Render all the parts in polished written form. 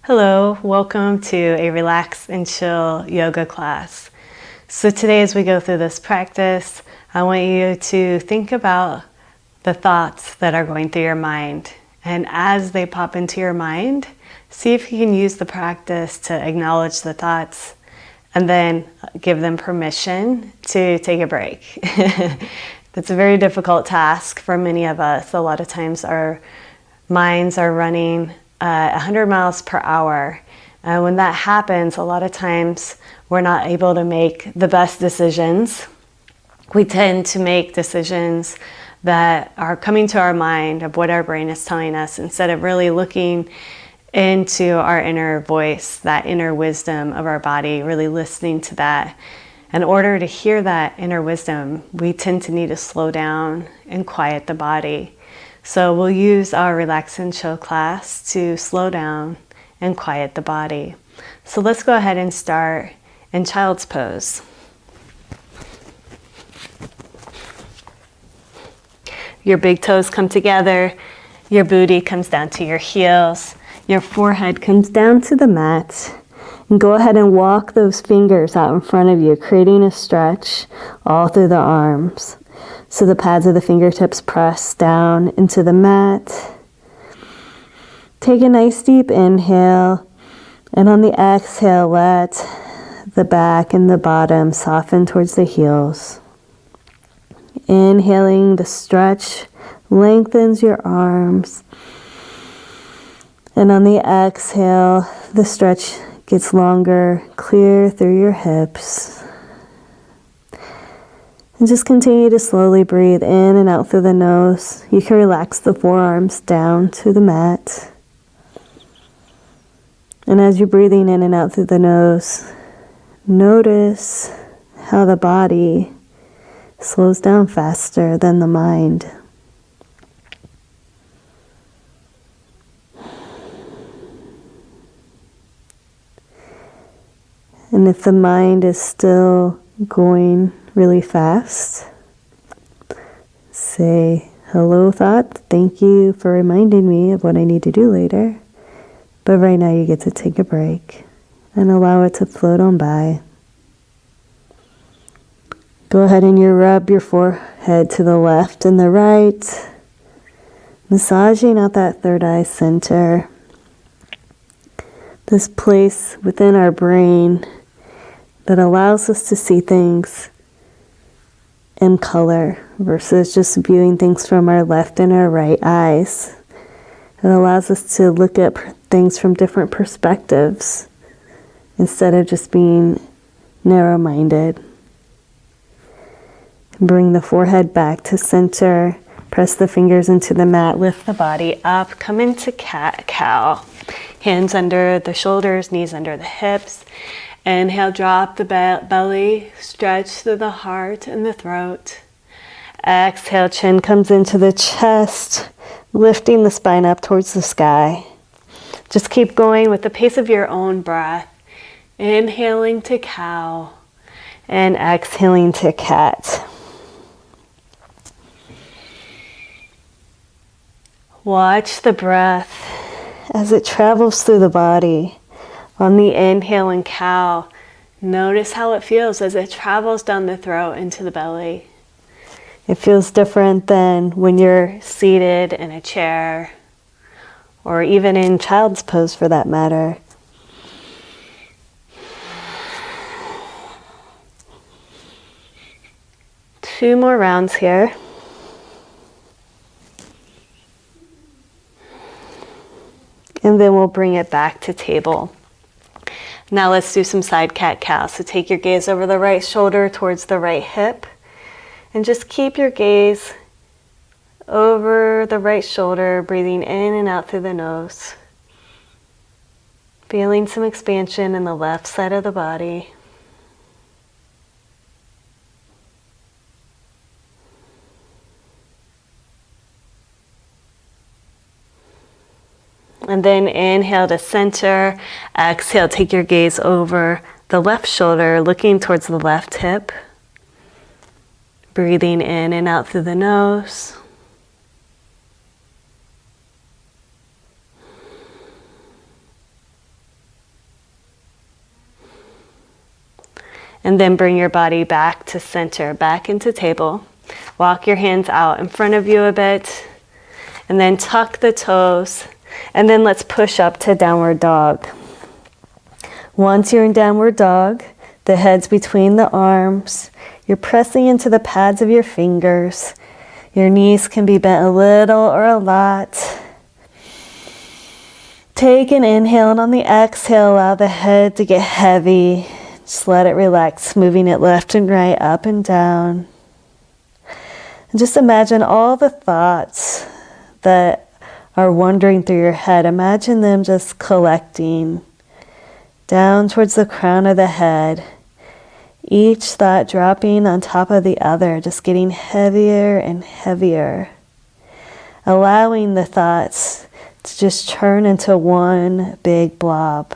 Hello, welcome to a relax and chill yoga class. So today as we go through this practice, I want you to think about the thoughts that are going through your mind. And as they pop into your mind, see if you can use the practice to acknowledge the thoughts and then give them permission to take a break. That's a very difficult task for many of us. A lot of times our minds are running 100 miles per hour. When that happens, a lot of times we're not able to make the best decisions. We tend to make decisions that are coming to our mind of what our brain is telling us instead of really looking into our inner voice, that inner wisdom of our body, really listening to that. In order to hear that inner wisdom, we tend to need to slow down and quiet the body. So we'll use our relax and chill class to slow down and quiet the body. So let's go ahead and start in child's pose. Your big toes come together, your booty comes down to your heels, your forehead comes down to the mat. And go ahead and walk those fingers out in front of you, creating a stretch all through the arms. So the pads of the fingertips press down into the mat. Take a nice deep inhale. And on the exhale, let the back and the bottom soften towards the heels. Inhaling, the stretch lengthens your arms. And on the exhale, the stretch gets longer, clear through your hips. And just continue to slowly breathe in and out through the nose. You can relax the forearms down to the mat. And as you're breathing in and out through the nose, notice how the body slows down faster than the mind. And if the mind is still going really fast, say, hello thought, thank you for reminding me of what I need to do later. But right now you get to take a break and allow it to float on by. Go ahead and you rub your forehead to the left and the right, massaging out that third eye center. This place within our brain that allows us to see things in color versus just viewing things from our left and our right eyes. It allows us to look at things from different perspectives instead of just being narrow-minded. Bring the forehead back to center. Press the fingers into the mat. Lift the body up. Come into cat-cow. Hands under the shoulders, knees under the hips. Inhale, drop the belly, stretch through the heart and the throat. Exhale, chin comes into the chest, lifting the spine up towards the sky. Just keep going with the pace of your own breath. Inhaling to cow and exhaling to cat. Watch the breath as it travels through the body. On the inhale in cow, notice how it feels as it travels down the throat into the belly. It feels different than when you're seated in a chair or even in child's pose for that matter. Two more rounds here. And then we'll bring it back to table. Now let's do some side cat-cow. So take your gaze over the right shoulder towards the right hip. And just keep your gaze over the right shoulder, breathing in and out through the nose. Feeling some expansion in the left side of the body. And then inhale to center. Exhale, take your gaze over the left shoulder, looking towards the left hip. Breathing in and out through the nose. And then bring your body back to center, back into table. Walk your hands out in front of you a bit. And then tuck the toes. And then let's push up to downward dog. Once you're in downward dog, the head's between the arms. You're pressing into the pads of your fingers. Your knees can be bent a little or a lot. Take an inhale, and on the exhale, allow the head to get heavy. Just let it relax, moving it left and right, up and down. And just imagine all the thoughts that are wandering through your head. Imagine them just collecting down towards the crown of the head. Each thought dropping on top of the other, just getting heavier and heavier. Allowing the thoughts to just turn into one big blob.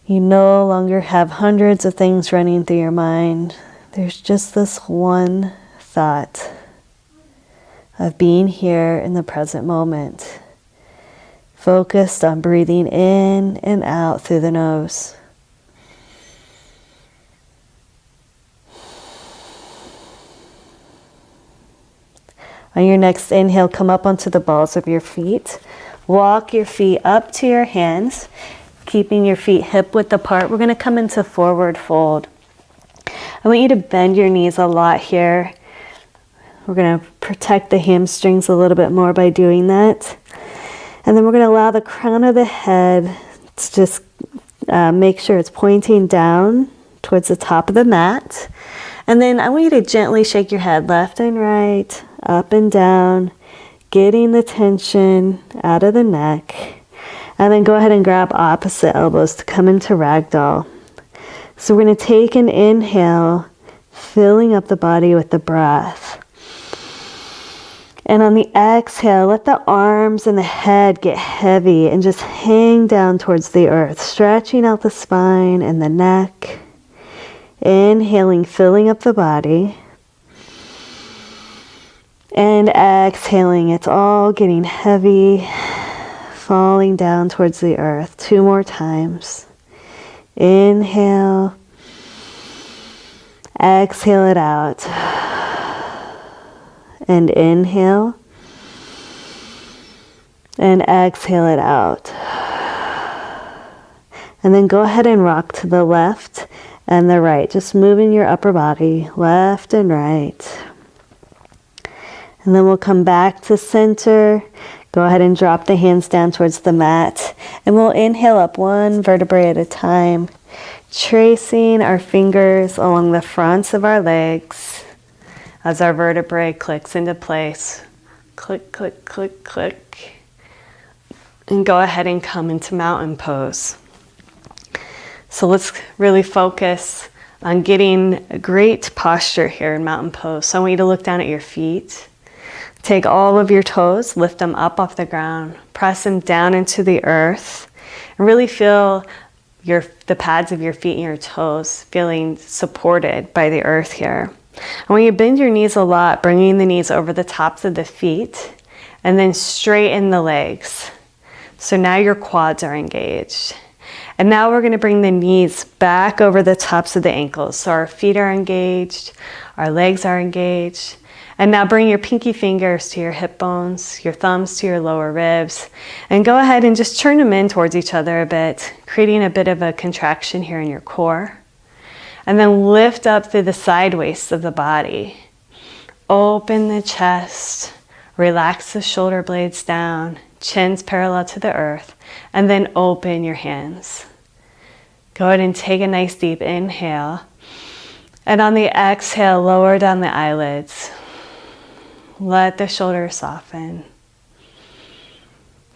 You no longer have hundreds of things running through your mind. There's just this one thought of being here in the present moment, focused on breathing in and out through the nose. On your next inhale, come up onto the balls of your feet. Walk your feet up to your hands, keeping your feet hip width apart. We're going to come into forward fold. I want you to bend your knees a lot here. We're going to protect the hamstrings a little bit more by doing that. And then we're going to allow the crown of the head to just make sure it's pointing down towards the top of the mat. And then I want you to gently shake your head left and right, up and down, getting the tension out of the neck. And then go ahead and grab opposite elbows to come into ragdoll. So we're going to take an inhale, filling up the body with the breath. And on the exhale, let the arms and the head get heavy and just hang down towards the earth, stretching out the spine and the neck. Inhaling, filling up the body. And exhaling, it's all getting heavy, falling down towards the earth. 2 more times. Inhale. Exhale it out. And inhale. And exhale it out. And then go ahead and rock to the left and the right. Just moving your upper body left and right. And then we'll come back to center. Go ahead and drop the hands down towards the mat. And we'll inhale up 1 vertebrae at a time, tracing our fingers along the fronts of our legs as our vertebrae clicks into place. Click, click, click, click. And go ahead and come into mountain pose. So let's really focus on getting a great posture here in mountain pose. So I want you to look down at your feet. Take all of your toes, lift them up off the ground, press them down into the earth, and really feel the pads of your feet and your toes feeling supported by the earth here. And when you bend your knees a lot, bringing the knees over the tops of the feet, and then straighten the legs. So now your quads are engaged. And now we're going to bring the knees back over the tops of the ankles. So our feet are engaged, our legs are engaged. And now bring your pinky fingers to your hip bones, your thumbs to your lower ribs, and go ahead and just turn them in towards each other a bit, creating a bit of a contraction here in your core. And then lift up through the side waist of the body. Open the chest, relax the shoulder blades down, chins parallel to the earth, and then open your hands. Go ahead and take a nice deep inhale. And on the exhale, lower down the eyelids. Let the shoulders soften.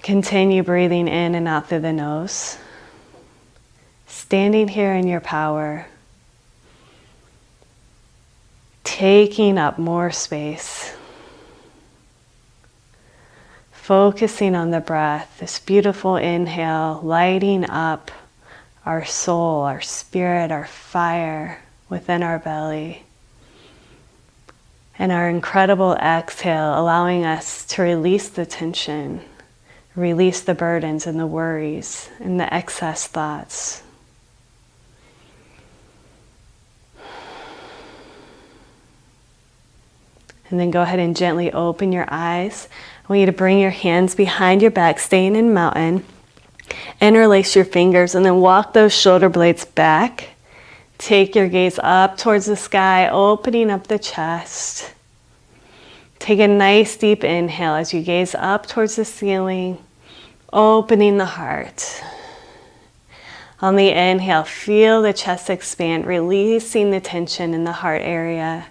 Continue breathing in and out through the nose. Standing here in your power. Taking up more space. Focusing on the breath, this beautiful inhale, lighting up our soul, our spirit, our fire within our belly. And our incredible exhale, allowing us to release the tension, release the burdens and the worries and the excess thoughts. And then go ahead and gently open your eyes. I want you to bring your hands behind your back, staying in mountain. Interlace your fingers and then walk those shoulder blades back. Take your gaze up towards the sky, opening up the chest. Take a nice deep inhale as you gaze up towards the ceiling, opening the heart. On the inhale, feel the chest expand, releasing the tension in the heart area.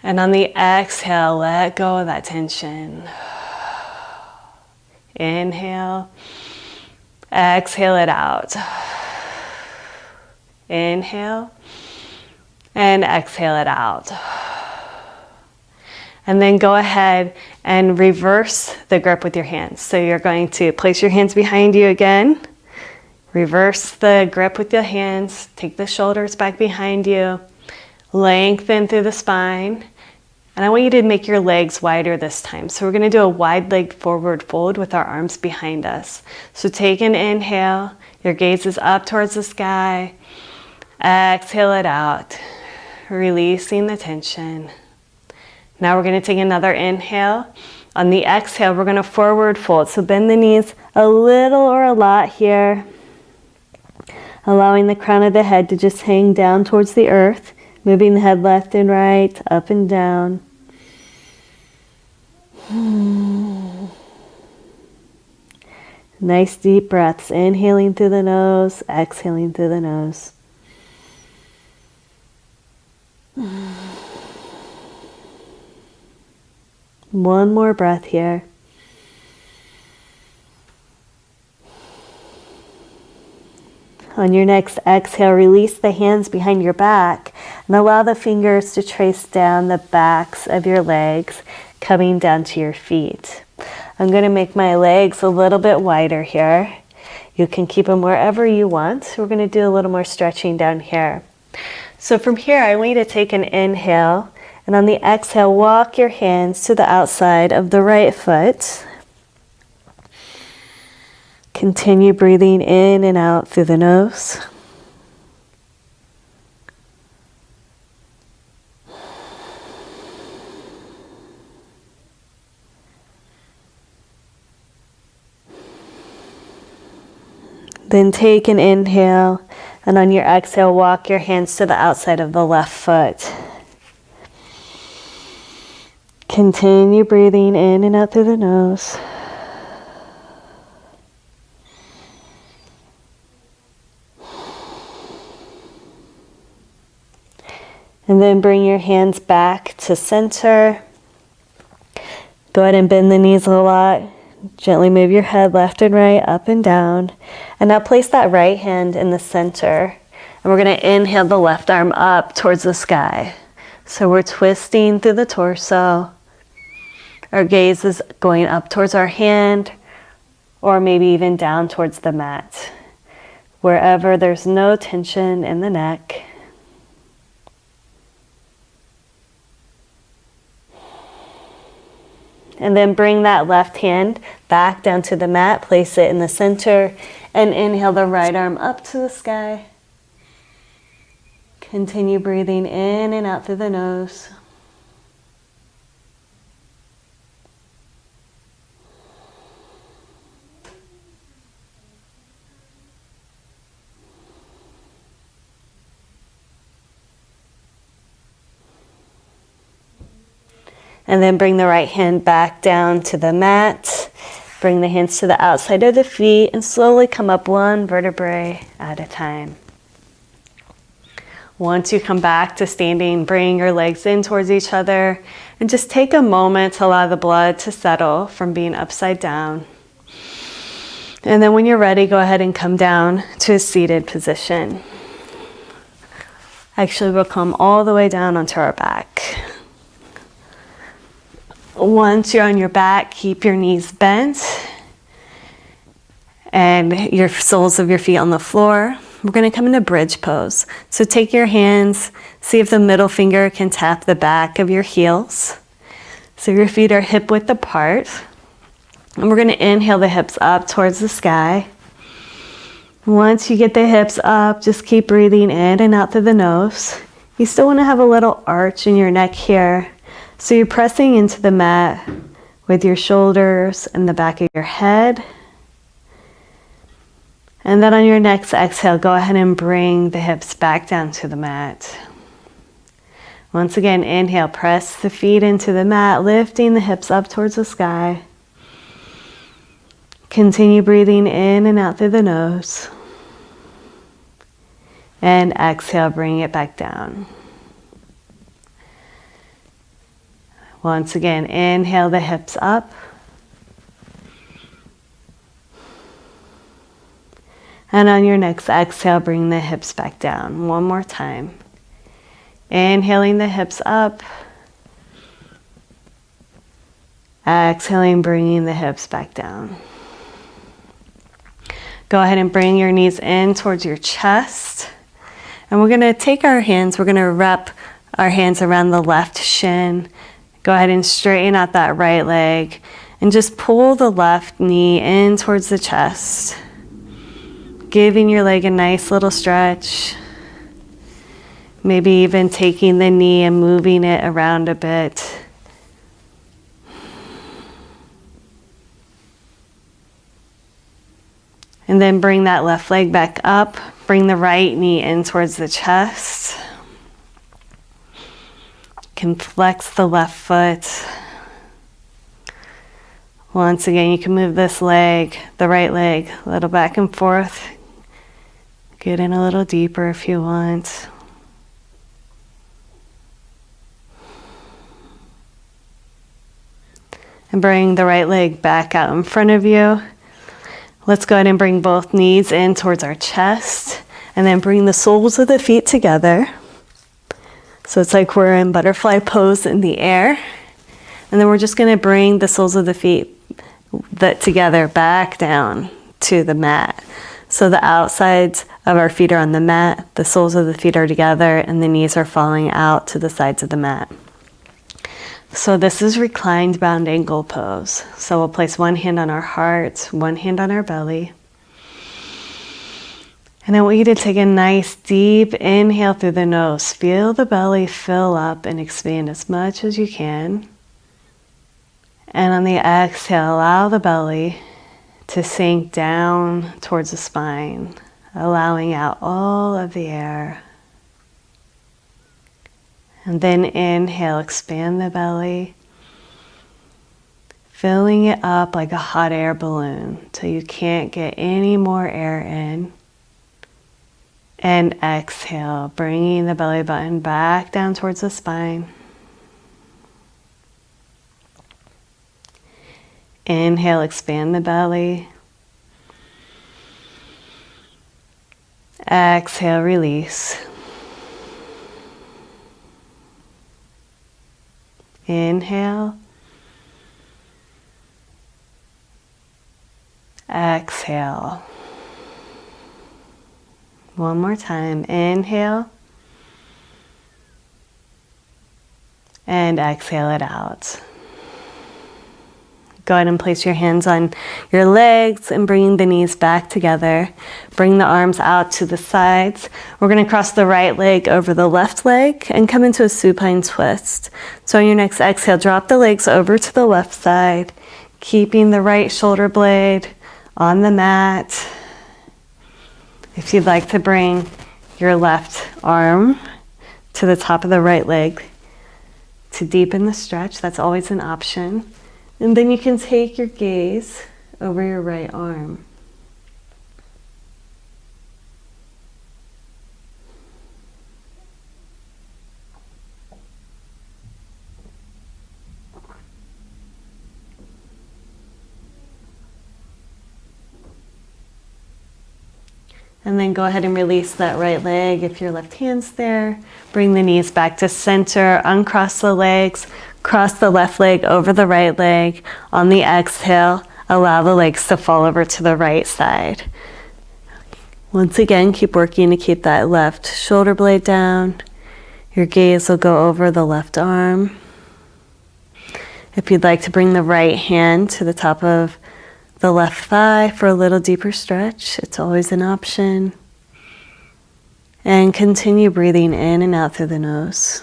And on the exhale, let go of that tension. Inhale, exhale it out. Inhale, and exhale it out. And then go ahead and reverse the grip with your hands. So you're going to place your hands behind you again. Reverse the grip with your hands. Take the shoulders back behind you. Lengthen through the spine. And I want you to make your legs wider this time. So we're going to do a wide leg forward fold with our arms behind us. So take an inhale. Your gaze is up towards the sky. Exhale it out. Releasing the tension. Now we're going to take another inhale. On the exhale, we're going to forward fold. So bend the knees a little or a lot here. Allowing the crown of the head to just hang down towards the earth. Moving the head left and right, up and down. Nice deep breaths. Inhaling through the nose, exhaling through the nose. One more breath here. On your next exhale, release the hands behind your back and allow the fingers to trace down the backs of your legs, coming down to your feet. I'm going to make my legs a little bit wider here. You can keep them wherever you want. We're going to do a little more stretching down here. So from here, I want you to take an inhale. And on the exhale, walk your hands to the outside of the right foot. Continue breathing in and out through the nose. Then take an inhale, and on your exhale, walk your hands to the outside of the left foot. Continue breathing in and out through the nose. And then bring your hands back to center. Go ahead and bend the knees a lot. Gently move your head left and right, up and down. And now place that right hand in the center. And we're going to inhale the left arm up towards the sky. So we're twisting through the torso. Our gaze is going up towards our hand, or maybe even down towards the mat. Wherever there's no tension in the neck. And then bring that left hand back down to the mat, place it in the center, and inhale the right arm up to the sky. Continue breathing in and out through the nose. And then bring the right hand back down to the mat. Bring the hands to the outside of the feet and slowly come up one vertebrae at a time. Once you come back to standing, bring your legs in towards each other and just take a moment to allow the blood to settle from being upside down. And then when you're ready, go ahead and come down to a seated position. Actually, we'll come all the way down onto our back. Once you're on your back, keep your knees bent and your soles of your feet on the floor. We're going to come into bridge pose. So take your hands, see if the middle finger can tap the back of your heels. So your feet are hip width apart. And we're going to inhale the hips up towards the sky. Once you get the hips up, just keep breathing in and out through the nose. You still want to have a little arch in your neck here. So you're pressing into the mat with your shoulders and the back of your head. And then on your next exhale, go ahead and bring the hips back down to the mat. Once again, inhale, press the feet into the mat, lifting the hips up towards the sky. Continue breathing in and out through the nose. And exhale, bring it back down. Once again, inhale the hips up. And on your next exhale, bring the hips back down. One more time. Inhaling the hips up. Exhaling, bringing the hips back down. Go ahead and bring your knees in towards your chest. And we're going to take our hands, we're going to wrap our hands around the left shin. Go ahead and straighten out that right leg. And just pull the left knee in towards the chest. Giving your leg a nice little stretch. Maybe even taking the knee and moving it around a bit. And then bring that left leg back up. Bring the right knee in towards the chest. Can flex the left foot. Once again, you can move this leg, the right leg, a little back and forth. Get in a little deeper if you want. And bring the right leg back out in front of you. Let's go ahead and bring both knees in towards our chest. And then bring the soles of the feet together. So it's like we're in butterfly pose in the air. And then we're just going to bring the soles of the feet together back down to the mat. So the outsides of our feet are on the mat, the soles of the feet are together, and the knees are falling out to the sides of the mat. So this is reclined bound angle pose. So we'll place one hand on our heart, one hand on our belly. And I want you to take a nice deep inhale through the nose. Feel the belly fill up and expand as much as you can. And on the exhale, allow the belly to sink down towards the spine, allowing out all of the air. And then inhale, expand the belly, filling it up like a hot air balloon till you can't get any more air in. And exhale, bringing the belly button back down towards the spine. Inhale, expand the belly. Exhale, release. Inhale. Exhale. One more time. Inhale. And exhale it out. Go ahead and place your hands on your legs and bring the knees back together. Bring the arms out to the sides. We're going to cross the right leg over the left leg and come into a supine twist. So on your next exhale, drop the legs over to the left side, keeping the right shoulder blade on the mat. If you'd like to bring your left arm to the top of the right leg to deepen the stretch, that's always an option. And then you can take your gaze over your right arm. And then go ahead and release that right leg if your left hand's there. Bring the knees back to center, uncross the legs, cross the left leg over the right leg. On the exhale, allow the legs to fall over to the right side. Once again, keep working to keep that left shoulder blade down. Your gaze will go over the left arm. If you'd like to bring the right hand to the top of the left thigh for a little deeper stretch, it's always an option. And continue breathing in and out through the nose.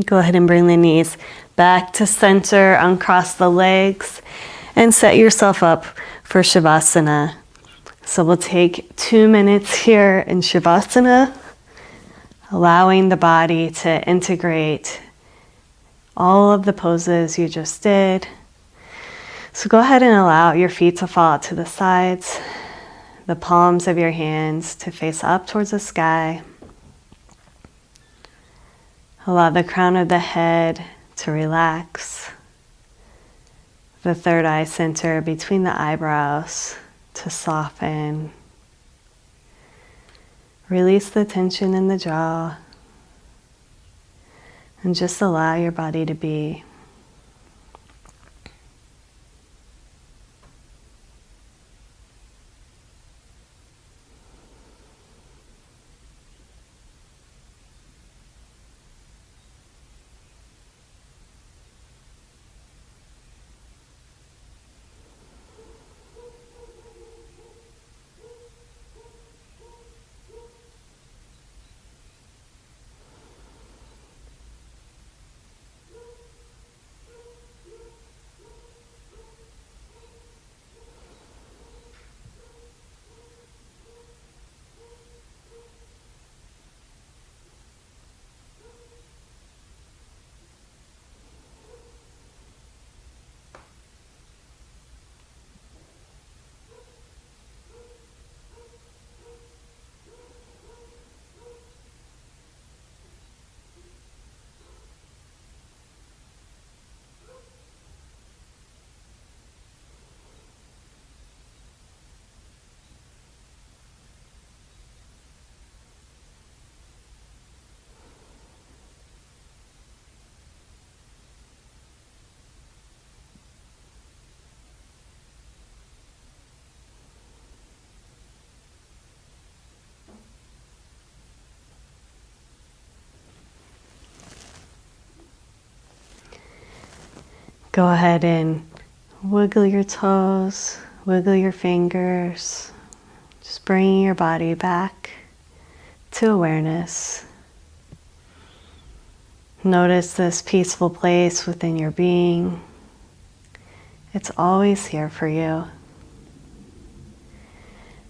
Go ahead and bring the knees back to center, uncross the legs, and set yourself up for Shavasana. So we'll take 2 minutes here in Shavasana, allowing the body to integrate all of the poses you just did. So go ahead and allow your feet to fall out to the sides, the palms of your hands to face up towards the sky. Allow the crown of the head to relax, the third eye center between the eyebrows to soften. Release the tension in the jaw and just allow your body to be. Go ahead and wiggle your toes, wiggle your fingers, just bringing your body back to awareness. Notice this peaceful place within your being. It's always here for you.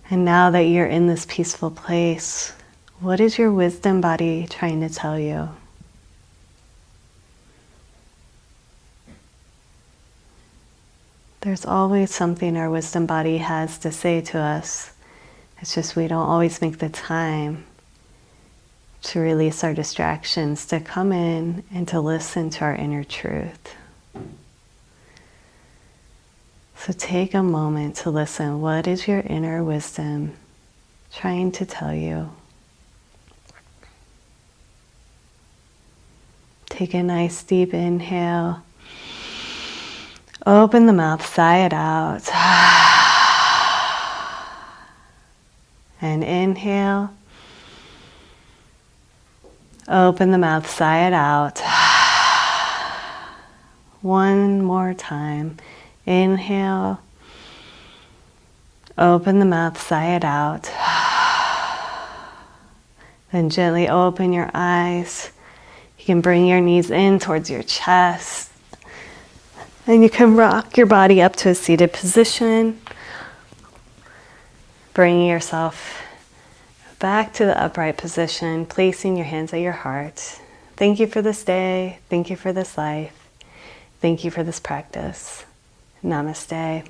And now that you're in this peaceful place, what is your wisdom body trying to tell you? There's always something our wisdom body has to say to us. It's just we don't always make the time to release our distractions, to come in and to listen to our inner truth. So take a moment to listen. What is your inner wisdom trying to tell you? Take a nice deep inhale. Open the mouth, sigh it out. And inhale. Open the mouth, sigh it out. One more time. Inhale. Open the mouth, sigh it out. Then gently open your eyes. You can bring your knees in towards your chest. And you can rock your body up to a seated position. Bringing yourself back to the upright position, placing your hands at your heart. Thank you for this day. Thank you for this life. Thank you for this practice. Namaste.